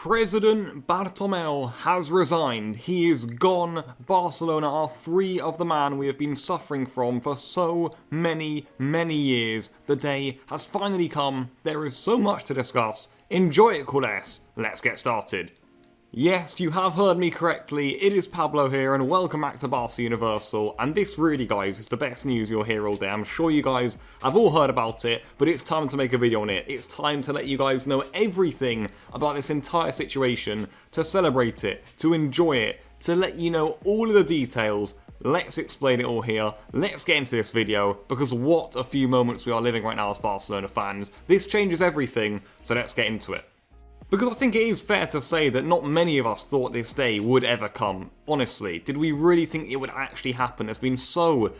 President Bartomeu has resigned. He is gone. Barcelona are free of the man we have been suffering from for so many years. The day has finally come. There is so much to discuss. Enjoy it, Cules. Let's get started. Yes, you have heard me correctly, it is Pablo here and welcome back to Barca Universal, and this really guys is the best news you'll hear all day. I'm sure you guys have all heard about it, but it's time to make a video on it. It's time to let you guys know everything about this entire situation, to celebrate it, to enjoy it, to let you know all of the details. Let's explain it all here. Let's get into this video, because what a few moments we are living right now as Barcelona fans. This changes everything, so let's get into it. Because I think it is fair to say that not many of us thought this day would ever come. Honestly, did we really think it would actually happen? There's been so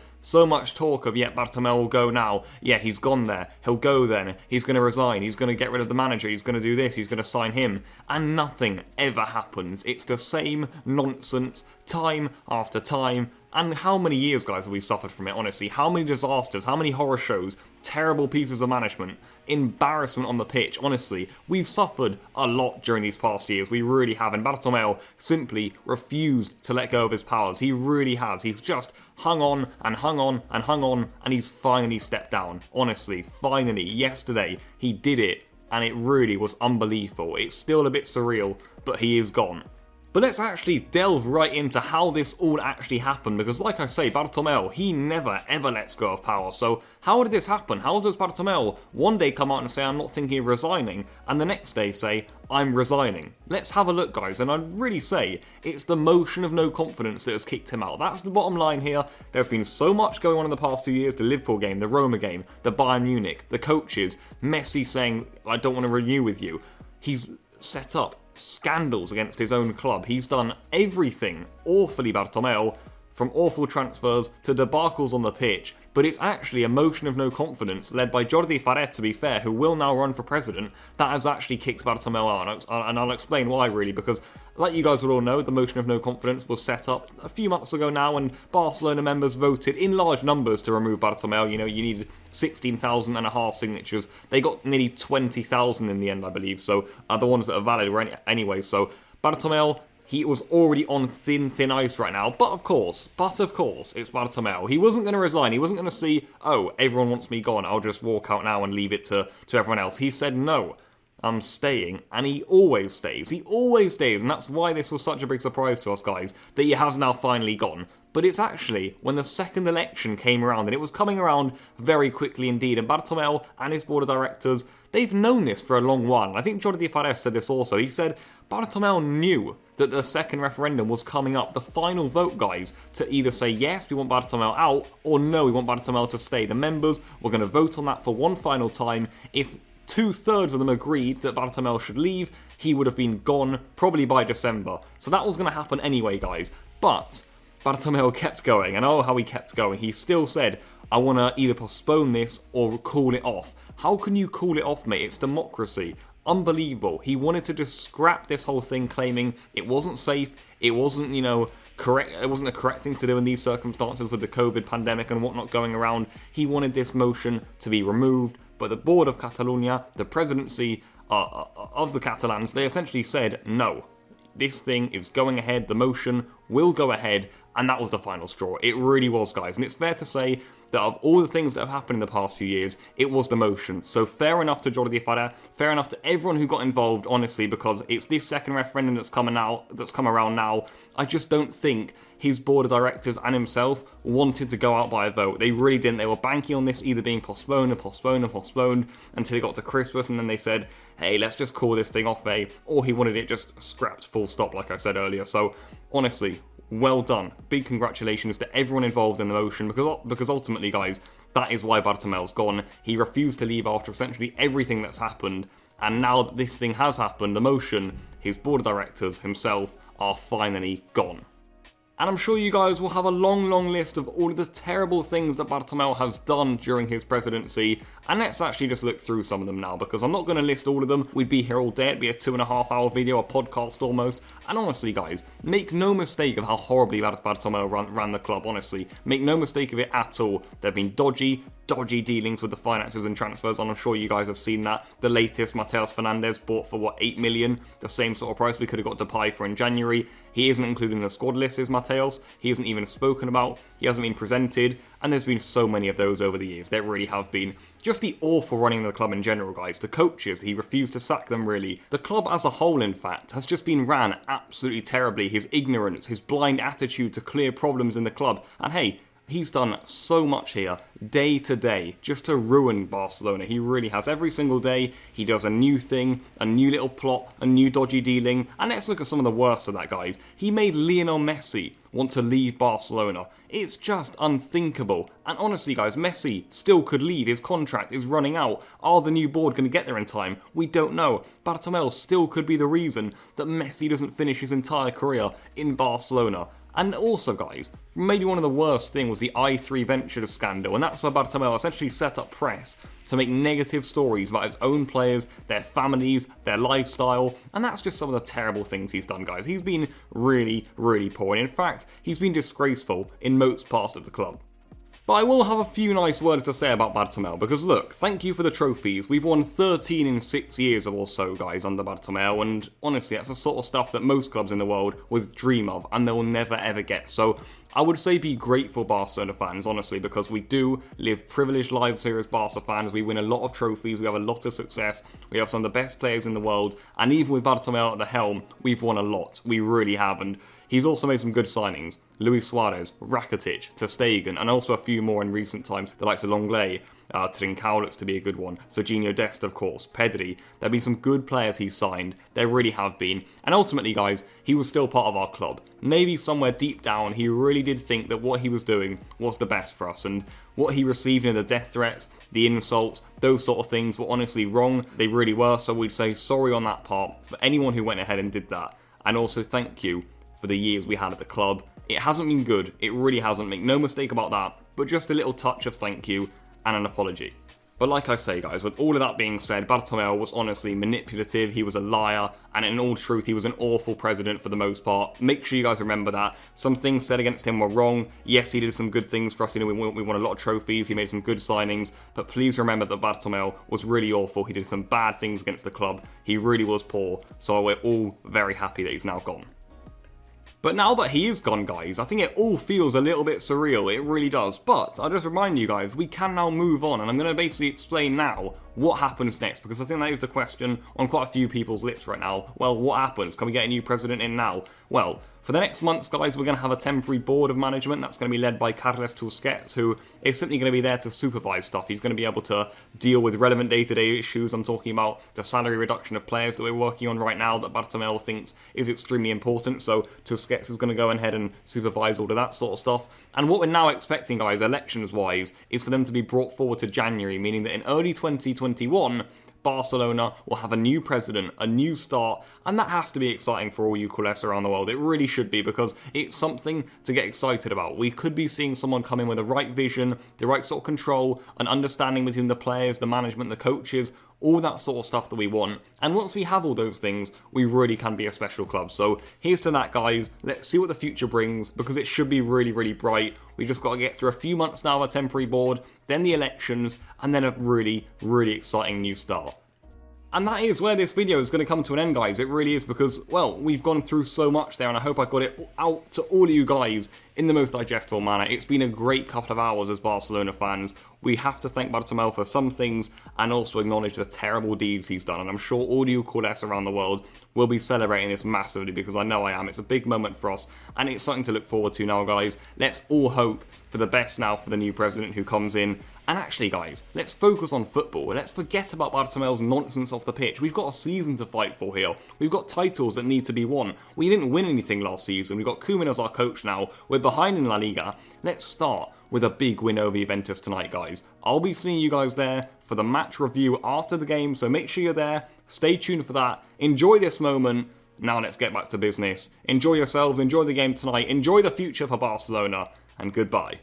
much talk of, yeah, Bartomeu will go now. Yeah, he's gone there. He'll go then. He's going to resign. He's going to get rid of the manager. He's going to do this. He's going to sign him. And nothing ever happens. It's the same nonsense, time after time. And how many years, guys, have we suffered from it, honestly? How many disasters, how many horror shows, terrible pieces of management, embarrassment on the pitch, honestly. We've suffered a lot during these past years, we really have, and Bartomeu simply refused to let go of his powers. He really has. He's just hung on and hung on and hung on, and he's finally stepped down. Honestly, finally, yesterday, he did it, and it really was unbelievable. It's still a bit surreal, but he is gone. But let's actually delve right into how this all actually happened, because like I say, Bartomeu, he never ever lets go of power. So how did this happen? How does Bartomeu one day come out and say, I'm not thinking of resigning, and the next day say, I'm resigning? Let's have a look, guys, and I'd really say it's the motion of no confidence that has kicked him out. That's the bottom line here. There's been so much going on in the past few years, the Liverpool game, the Roma game, the Bayern Munich, the coaches, Messi saying, I don't want to renew with you. He's set up scandals against his own club. He's done everything awfully, Bartomeu, from awful transfers to debacles on the pitch, but it's actually a motion of no confidence led by Jordi Farré, to be fair, who will now run for president, that has actually kicked Bartomeu out, and I'll explain why really, because like you guys will all know, the motion of no confidence was set up a few months ago now, and Barcelona members voted in large numbers to remove Bartomeu. You know, you needed 16,500 signatures. They got nearly 20,000 in the end, I believe, so the ones that are valid were anyway, so Bartomeu, he was already on thin ice right now, but of course, it's Bartomeu. He wasn't going to resign. He wasn't going to see, oh, everyone wants me gone, I'll just walk out now and leave it to everyone else. He said, no, I'm staying, and he always stays. He always stays, and that's why this was such a big surprise to us, guys, that he has now finally gone. But it's actually when the second election came around, and it was coming around very quickly indeed, and Bartomeu and his board of directors, they've known this for a long while. And I think Jordi Farré said this also. He said Bartomeu knew that the second referendum was coming up, the final vote, guys, to either say yes, we want Bartomeu out, or no, we want Bartomeu to stay. The members were going to vote on that for one final time. If 2/3 of them agreed that Bartomeu should leave, he would have been gone probably by December. So that was going to happen anyway, guys. But Bartomeu kept going, and oh, how he kept going. He still said, I want to either postpone this or call it off. How can you call it off, mate? It's democracy. Unbelievable. He wanted to just scrap this whole thing, claiming it wasn't safe, it wasn't, correct, it wasn't a correct thing to do in these circumstances with the COVID pandemic and whatnot going around. He wanted this motion to be removed, but the board of Catalonia, the presidency of the Catalans, they essentially said, no, this thing is going ahead, the motion will go ahead, and that was the final straw. It really was, guys, and it's fair to say that of all the things that have happened in the past few years, it was the motion. So fair enough to Jordi Farré, fair enough to everyone who got involved, honestly, because it's this second referendum that's come around now. I just don't think his board of directors and himself wanted to go out by a vote. They really didn't. They were banking on this either being postponed until it got to Christmas, and then they said, hey, let's just call this thing off, or he wanted it just scrapped, full stop, like I said earlier. So honestly, well done. Big congratulations to everyone involved in the motion, because ultimately, guys, that is why Bartomeu's gone. He refused to leave after essentially everything that's happened, and now that this thing has happened, the motion, his board of directors, himself, are finally gone. And I'm sure you guys will have a long list of all of the terrible things that Bartomeu has done during his presidency, and let's actually just look through some of them now, because I'm not going to list all of them. We'd be here all day. It'd be a 2.5 hour video, a podcast almost. And honestly, guys, make no mistake of how horribly Bartomeu ran the club, honestly. Make no mistake of it at all. There have been dodgy, dodgy dealings with the finances and transfers on. I'm sure you guys have seen that. The latest, Mateus Fernandes bought for, what, 8 million? The same sort of price we could have got Depay for in January. He isn't included in the squad list, is Mateus. He isn't even spoken about. He hasn't been presented. And there's been so many of those over the years. There really have been. Just the awful running of the club in general, guys. The coaches, he refused to sack them, really. The club as a whole, in fact, has just been ran absolutely terribly. His ignorance, his blind attitude to clear problems in the club. And hey, he's done so much here, day to day, just to ruin Barcelona. He really has. Every single day, he does a new thing, a new little plot, a new dodgy dealing. And let's look at some of the worst of that, guys. He made Lionel Messi want to leave Barcelona. It's just unthinkable. And honestly, guys, Messi still could leave. His contract is running out. Are the new board going to get there in time? We don't know. Bartomeu still could be the reason that Messi doesn't finish his entire career in Barcelona. And also, guys, maybe one of the worst things was the i3 Ventures scandal, and that's where Bartomeu essentially set up press to make negative stories about his own players, their families, their lifestyle, and that's just some of the terrible things he's done, guys. He's been really, really poor, and in fact, he's been disgraceful in most parts of the club. But I will have a few nice words to say about Bartomeu, because look, thank you for the trophies. We've won 13 in 6 years or so, guys, under Bartomeu, and honestly, that's the sort of stuff that most clubs in the world would dream of, and they'll never ever get. So I would say be grateful, Barcelona fans, honestly, because we do live privileged lives here as Barca fans. We win a lot of trophies, we have a lot of success, we have some of the best players in the world, and even with Bartomeu at the helm, we've won a lot. We really have, and he's also made some good signings. Luis Suarez, Rakitic, ter Stegen, and also a few more in recent times, the likes of Longley. Trincao looks to be a good one. Serginho Dest, of course. Pedri. There have been some good players he's signed. There really have been. And ultimately, guys, he was still part of our club. Maybe somewhere deep down, he really did think that what he was doing was the best for us. And what he received in the death threats, the insults, those sort of things were honestly wrong. They really were. So we'd say sorry on that part for anyone who went ahead and did that. And also thank you for the years we had at the club. It hasn't been good. It really hasn't. Make no mistake about that. But just a little touch of thank you and an apology. But like I say, guys, with all of that being said, Bartomeu was honestly manipulative, he was a liar, and in all truth, he was an awful president for the most part. Make sure you guys remember that. Some things said against him were wrong. Yes, he did some good things for us, we won a lot of trophies, he made some good signings, but please remember that Bartomeu was really awful. He did some bad things against the club. He really was poor, so we're all very happy that he's now gone. But now that he is gone, guys, I think it all feels a little bit surreal. It really does. But I'll just remind you guys, we can now move on. And I'm going to basically explain now what happens next. Because I think that is the question on quite a few people's lips right now. Well, what happens? Can we get a new president in now? Well, for the next months, guys, we're going to have a temporary board of management. That's going to be led by Cules, who is simply going to be there to supervise stuff. He's going to be able to deal with relevant day-to-day issues. I'm talking about the salary reduction of players that we're working on right now that Bartomeu thinks is extremely important. So Tusquets is going to go ahead and supervise all of that sort of stuff. And what we're now expecting, guys, elections-wise, is for them to be brought forward to January, meaning that in early 2021, Barcelona will have a new president, a new start, and that has to be exciting for all you Cules around the world. It really should be, because it's something to get excited about. We could be seeing someone come in with the right vision, the right sort of control, an understanding between the players, the management, the coaches, all that sort of stuff that we want. And once we have all those things, we really can be a special club. So here's to that, guys. Let's see what the future brings, because it should be really, really bright. We just got to get through a few months now of a temporary board, then the elections, and then a really, really exciting new start. And that is where this video is going to come to an end, guys. It really is, because, well, we've gone through so much there, and I hope I got it out to all of you guys in the most digestible manner. It's been a great couple of hours as Barcelona fans. We have to thank Bartomeu for some things and also acknowledge the terrible deeds he's done. And I'm sure all you Cules around the world will be celebrating this massively, because I know I am. It's a big moment for us, and it's something to look forward to now, guys. Let's all hope for the best now for the new president who comes in. And actually, guys, let's focus on football. Let's forget about Bartomeu's nonsense off the pitch. We've got a season to fight for here. We've got titles that need to be won. We didn't win anything last season. We've got Cules as our coach now. We're behind in La Liga. Let's start with a big win over Juventus tonight, guys. I'll be seeing you guys there for the match review after the game, so make sure you're there. Stay tuned for that. Enjoy this moment. Now let's get back to business. Enjoy yourselves. Enjoy the game tonight. Enjoy the future for Barcelona. And goodbye.